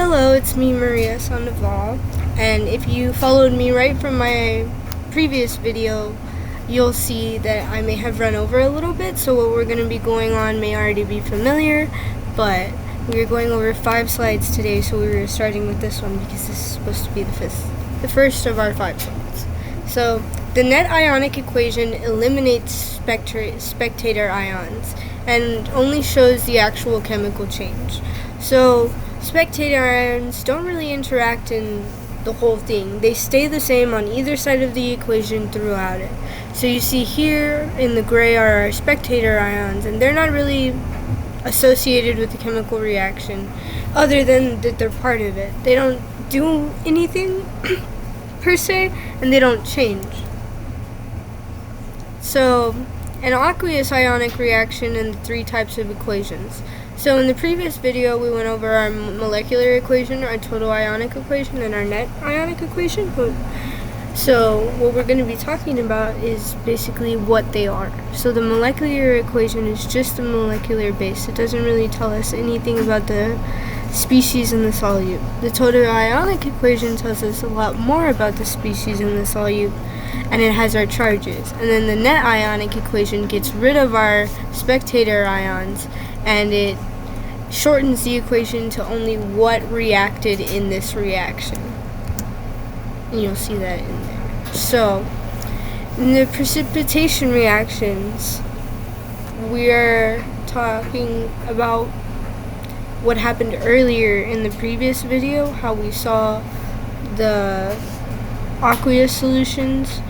Hello, it's me, Maria Sandoval, and if you followed me right from my previous video, you'll see that I may have run over a little bit, so what we're going to be going on may already be familiar, but we're going over 5 slides today, so we were starting with this one because this is supposed to be the first of our 5 slides. So, the net ionic equation eliminates spectator ions and only shows the actual chemical change. So, spectator ions don't really interact in the whole thing. They stay the same on either side of the equation throughout it. So you see here in the gray are our spectator ions, and they're not really associated with the chemical reaction other than that they're part of it. They don't do anything per se, and they don't change. So, an aqueous ionic reaction and the 3 types of equations. So in the previous video, we went over our molecular equation, our total ionic equation, and our net ionic equation. So what we're going to be talking about is basically what they are. So the molecular equation is just the molecular base. It doesn't really tell us anything about the species in the solute. The total ionic equation tells us a lot more about the species in the solute, and it has our charges. And then the net ionic equation gets rid of our spectator ions, and it shortens the equation to only what reacted in this reaction. And you'll see that in there. So, in the precipitation reactions, we're talking about what happened earlier in the previous video, how we saw the aqueous solutions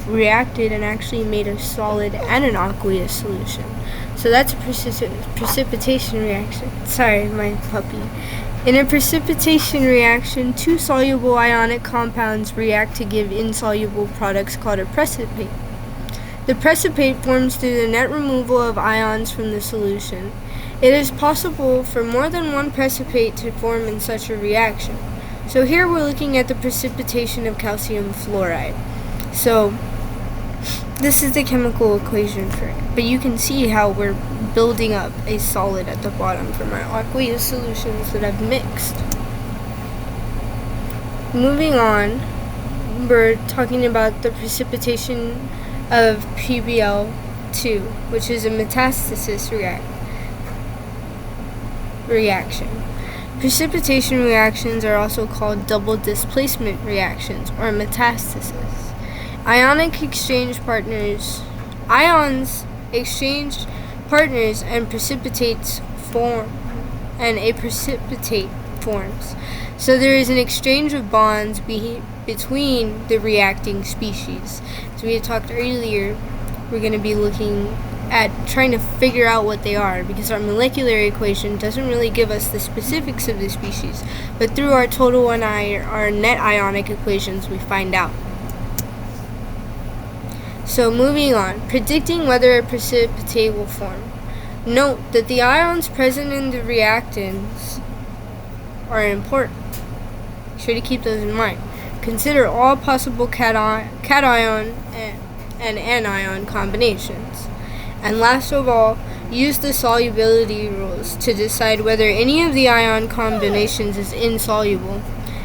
reacted and actually made a solid and an aqueous solution. So that's a precipitation reaction. Sorry, my puppy. In a precipitation reaction, 2 soluble ionic compounds react to give insoluble products called a precipitate. The precipitate forms through the net removal of ions from the solution. It is possible for more than one precipitate to form in such a reaction. So here we're looking at the precipitation of calcium fluoride. So this is the chemical equation for it, but you can see how we're building up a solid at the bottom from our aqueous solutions that I've mixed. Moving on, we're talking about the precipitation of PbL2, which is a metastasis reaction. Precipitation reactions are also called double displacement reactions or metastasis. Ions exchange partners and precipitates form, and a precipitate forms. So there is an exchange of bonds between the reacting species. So we had talked earlier, we're going to be looking at trying to figure out what they are, because our molecular equation doesn't really give us the specifics of the species, but through our total and our net ionic equations we find out. So moving on, predicting whether a precipitate will form. Note that the ions present in the reactants are important. Be sure to keep those in mind. Consider all possible cation and anion combinations. And last of all, use the solubility rules to decide whether any of the ion combinations is insoluble.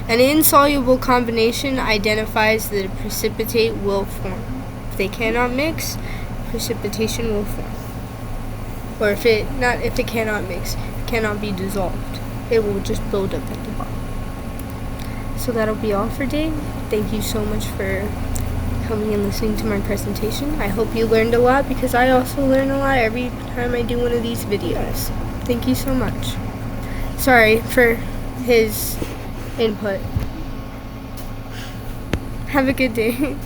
An insoluble combination identifies that a precipitate will form. If they cannot mix, precipitation will form. Or if it cannot mix, it cannot be dissolved. It will just build up at the bottom. So that'll be all for today. Thank you so much for coming and listening to my presentation. I hope you learned a lot, because I also learn a lot every time I do one of these videos. Thank you so much. Sorry for his input. Have a good day.